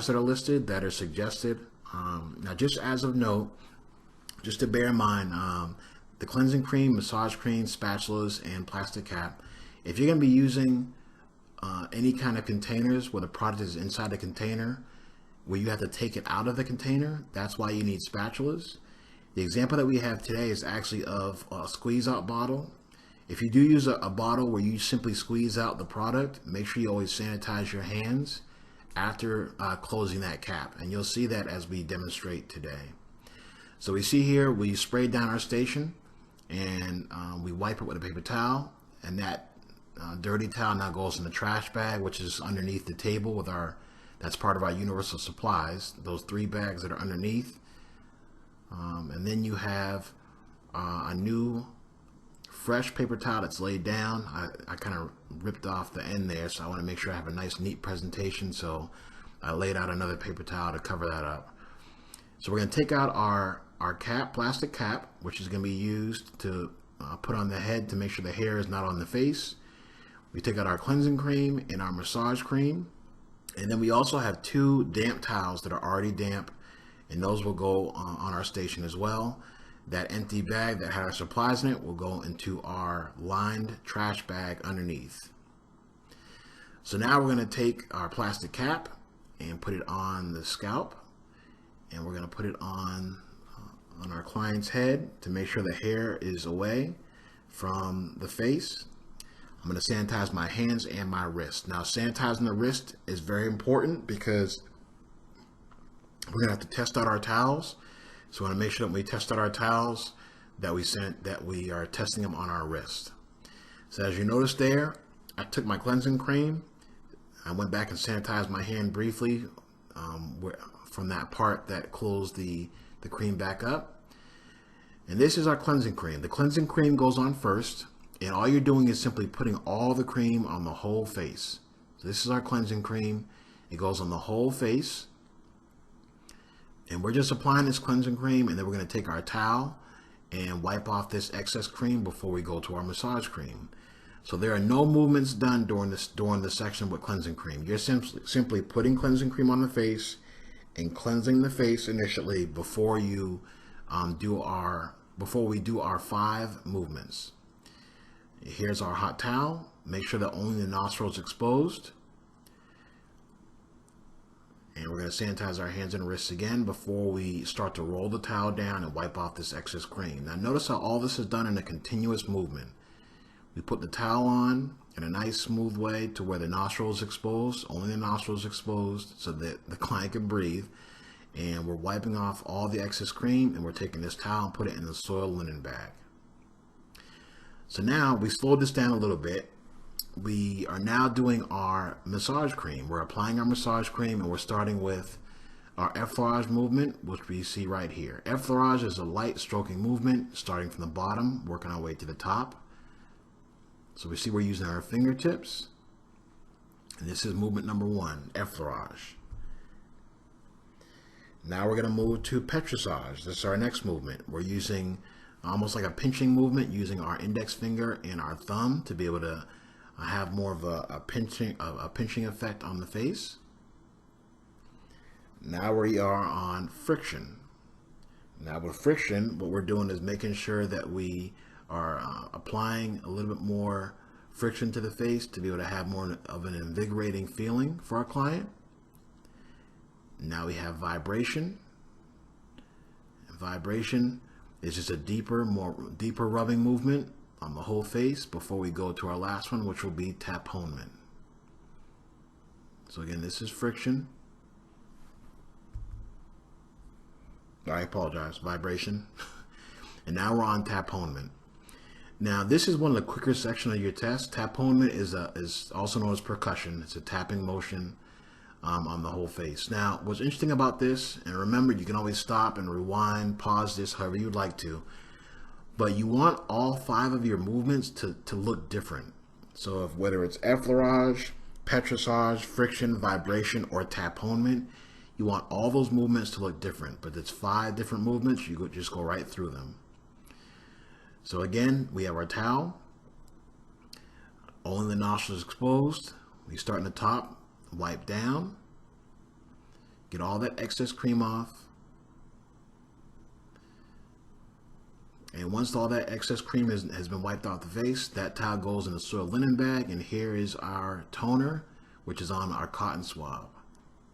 that are listed that are suggested. Now, just as of note, just to bear in mind, the cleansing cream, massage cream, spatulas, and plastic cap, if you're going to be using any kind of containers where the product is inside the container, where you have to take it out of the container, that's why you need spatulas. The example that we have today is actually of a squeeze out bottle. If you do use a bottle where you simply squeeze out the product, make sure you always sanitize your hands after closing that cap, and you'll see that as we demonstrate today. So we see here we spray down our station and we wipe it with a paper towel, and that dirty towel now goes in the trash bag, which is underneath the table with that's part of our universal supplies, those 3 bags that are underneath. And then you have a new fresh paper towel that's laid down. I kind of ripped off the end there, so I want to make sure I have a nice neat presentation, so I laid out another paper towel to cover that up. So we're going to take out our cap, plastic cap, which is going to be used to put on the head to make sure the hair is not on the face. We take out our cleansing cream and our massage cream, and then we also have 2 damp towels that are already damp, and those will go on our station as well. That empty bag that had our supplies in it will go into our lined trash bag underneath. So now we're going to take our plastic cap and put it on the scalp, and we're going to put it on our client's head to make sure the hair is away from the face. I'm going to sanitize my hands and my wrist. Now, sanitizing the wrist is very important because we're going to have to test out our towels. So we want to make sure that when we test out our towels that we are testing them on our wrist. So as you notice there, I took my cleansing cream. I went back and sanitized my hand briefly from that part that closed the cream back up. And this is our cleansing cream. The cleansing cream goes on first, and all you're doing is simply putting all the cream on the whole face. So this is our cleansing cream. It goes on the whole face. And we're just applying this cleansing cream, and then we're going to take our towel and wipe off this excess cream before we go to our massage cream. So there are no movements done during the section with cleansing cream. You're simply putting cleansing cream on the face and cleansing the face initially before we do our 5 movements. Here's our hot towel. Make sure that only the nostril is exposed. And we're going to sanitize our hands and wrists again before we start to roll the towel down and wipe off this excess cream. Now notice how all this is done in a continuous movement. We put the towel on in a nice smooth way to where the nostril is exposed, only the nostril is exposed so that the client can breathe. And we're wiping off all the excess cream, and we're taking this towel and put it in the soiled linen bag. So now we slowed this down a little bit. We are now doing our massage cream. We're applying our massage cream, and we're starting with our effleurage movement, which we see right here. Effleurage is a light stroking movement starting from the bottom, working our way to the top. So we see we're using our fingertips, and this is movement number 1, effleurage. Now we're going to move to petrissage. This is our next movement. We're using almost like a pinching movement, using our index finger and our thumb to be able to have more of a pinching effect on the face. Now we are on friction. Now with friction, what we're doing is making sure that we are applying a little bit more friction to the face to be able to have more of an invigorating feeling for our client. Now we have vibration. Vibration is just a deeper rubbing movement on the whole face before we go to our last one, which will be taponement. So again, this is friction. I apologize, vibration. And now we're on taponement. Now this is one of the quicker sections of your test. Taponement is also known as percussion. It's a tapping motion on the whole face. Now what's interesting about this, and remember you can always stop and rewind, pause this however you'd like to, but you want all 5 of your movements to look different. So whether it's effleurage, petrissage, friction, vibration, or taponement, you want all those movements to look different. But it's 5 different movements, you just go right through them. So again, we have our towel, only the nostrils exposed. We start in the top, wipe down, Get all that excess cream off. And once all that excess cream has been wiped off the face, that towel goes in a soiled linen bag, and here is our toner, which is on our cotton swab.